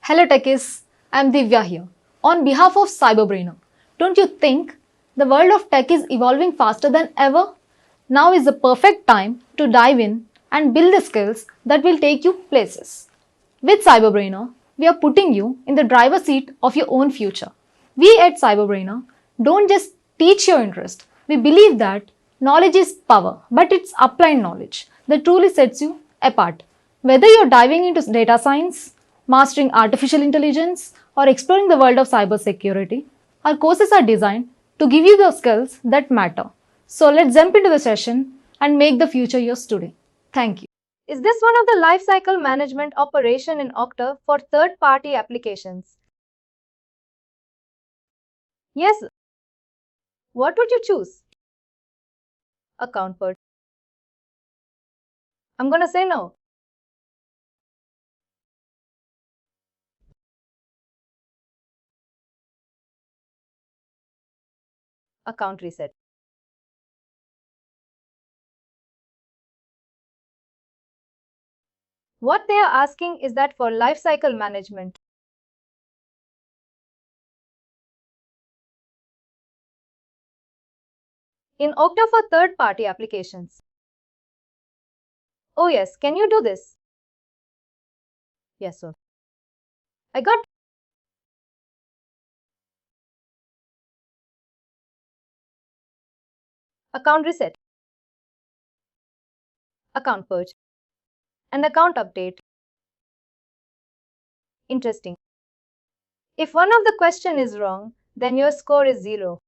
Hello techies, I'm Divya here. On behalf of CyberBrainer, don't you think the world of tech is evolving faster than ever? Now is the perfect time to dive in and build the skills that will take you places. With CyberBrainer, we are putting you in the driver's seat of your own future. We at CyberBrainer don't just teach your interest. We believe that knowledge is power, but it's applied knowledge that truly sets you apart. Whether you're diving into data science, mastering artificial intelligence, or exploring the world of cybersecurity, our courses are designed to give you the skills that matter. So let's jump into the session and make the future yours today. Thank you. Is this one of the lifecycle management operation in Okta for third-party applications? Yes. What would you choose? Account purchase. I'm gonna say no. Account reset. What they are asking is that for lifecycle management. In Okta for third-party applications. Oh yes, can you do this? Yes, sir. I got account reset, account purge, and account update. Interesting. If one of the question is wrong, then your score is 0.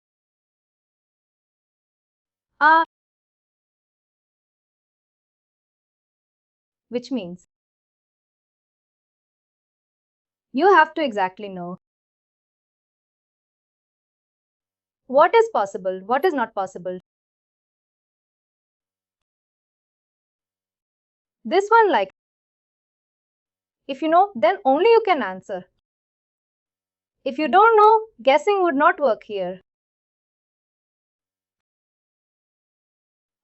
Which means you have to exactly know what is possible, what is not possible. This one, like, if you know, then only you can answer. If you don't know, guessing would not work here.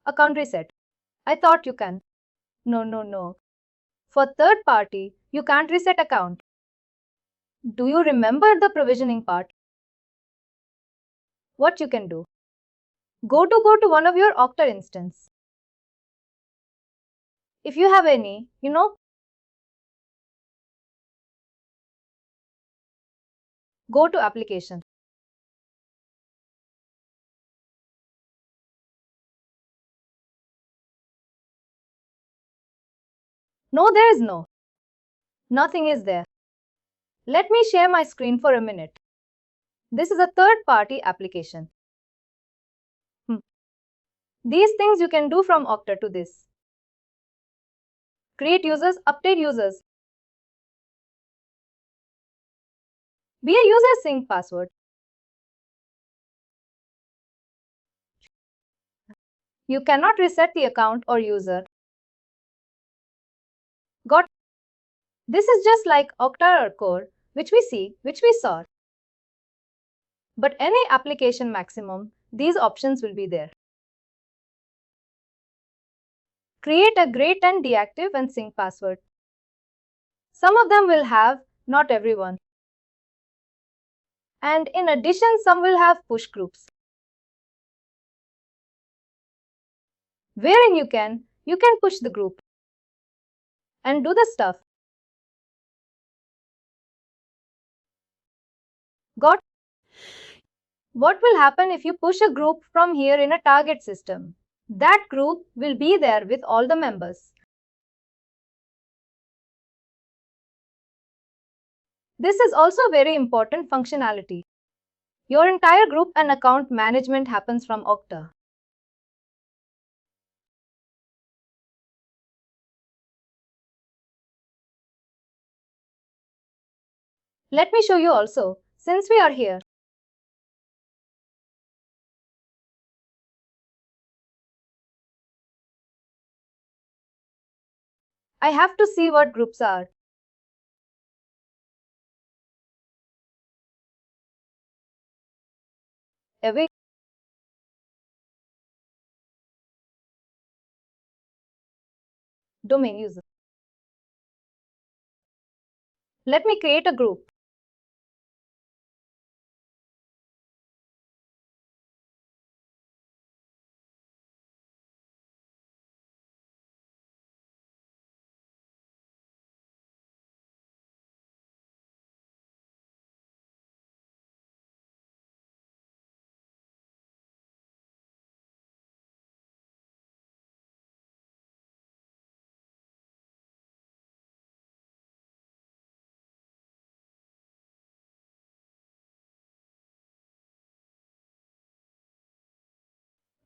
Account reset. I thought you can. No. For third party, you can't reset account. Do you remember the provisioning part? What you can do? Go to one of your Okta instance. If you have any, go to application. No, there is no. Nothing is there. Let me share my screen for a minute. This is a third-party application. These things you can do from Okta to this. Create users, update users. Be a user sync password. You cannot reset the account or user. Got. This is just like Okta or Core, which we saw. But any application maximum, these options will be there. Create a great and deactive and sync password. Some of them will have, not everyone. And in addition, some will have push groups. Wherein you can push the group and do the stuff. Got? What will happen if you push a group from here in a target system? That group will be there with all the members. This is also very important functionality. Your entire group and account management happens from Okta. Let me show you also, since we are here. I have to see what groups are. Away. Domain user. Let me create a group.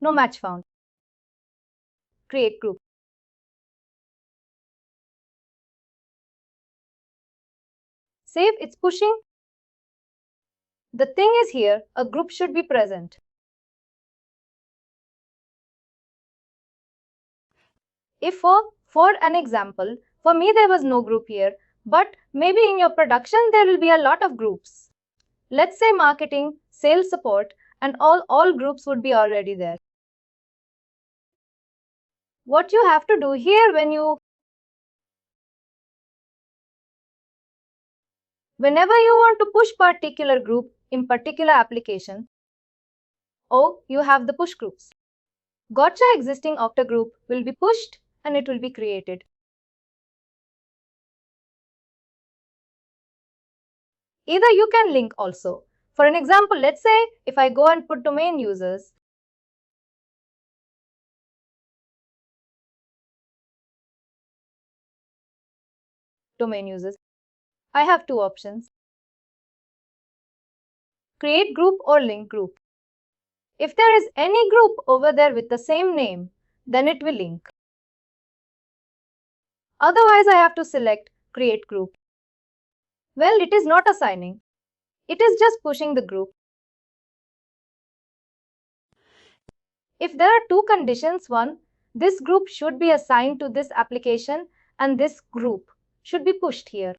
No match found. Create group. Save, it's pushing. The thing is here, a group should be present. If for an example, for me there was no group here, but maybe in your production there will be a lot of groups. Let's say marketing, sales support, and all groups would be already there. What you have to do here whenever you want to push particular group in particular application, you have the push groups. Gotcha existing Okta group will be pushed and it will be created. Either you can link also. For an example, let's say if I go and put domain users, I have two options. Create group or link group. If there is any group over there with the same name, then it will link. Otherwise, I have to select create group. Well, it is not assigning. It is just pushing the group. If there are two conditions, one, this group should be assigned to this application and this group should be pushed here.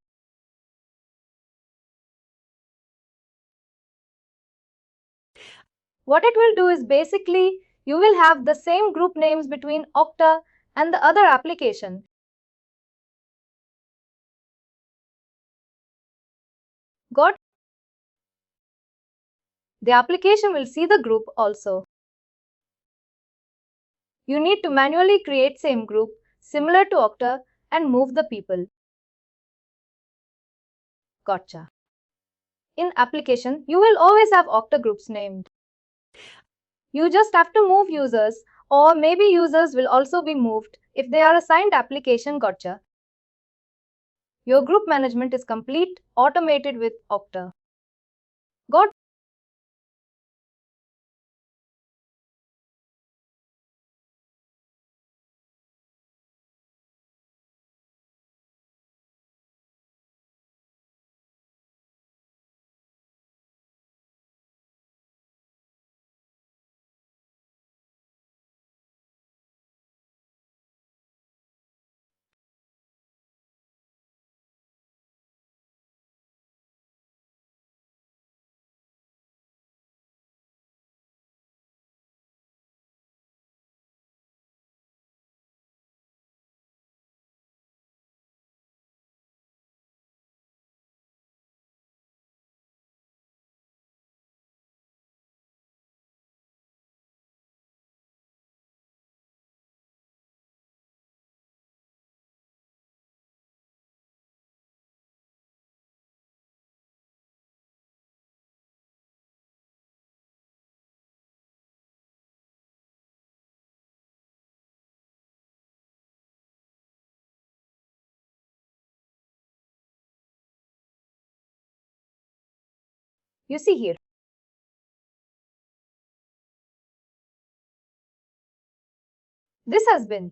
What it will do is basically you will have the same group names between Okta and the other application. Got? The application will see the group also. You need to manually create same group similar to Okta and move the people. Gotcha. In application, you will always have Okta groups named. You just have to move users, or maybe users will also be moved if they are assigned application. Gotcha. Your group management is complete, automated with Okta. Got? You see here. This has been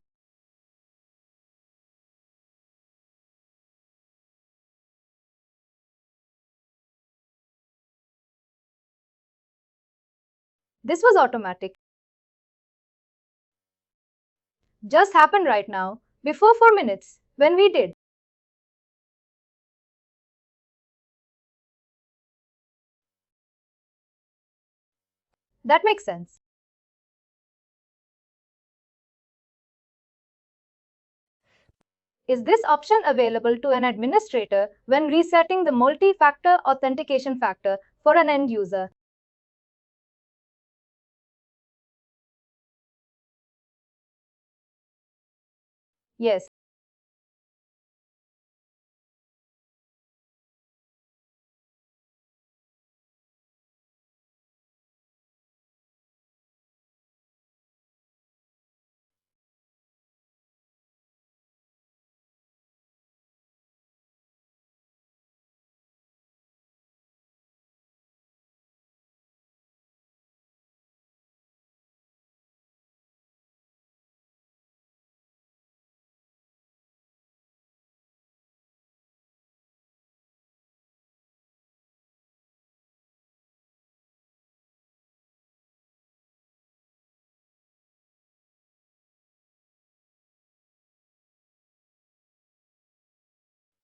This was automatic. Just happened right now, before 4 minutes, when we did. That makes sense. Is this option available to an administrator when resetting the multi-factor authentication factor for an end user? Yes.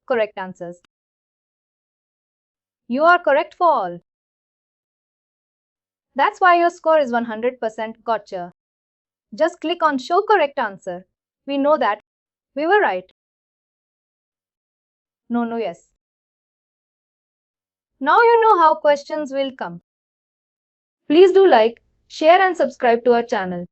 Correct answers. You are correct for all. That's why your score is 100% gotcha. Just click on Show Correct Answer. We know that we were right. No, no, yes. Now you know how questions will come. Please do like, share and subscribe to our channel.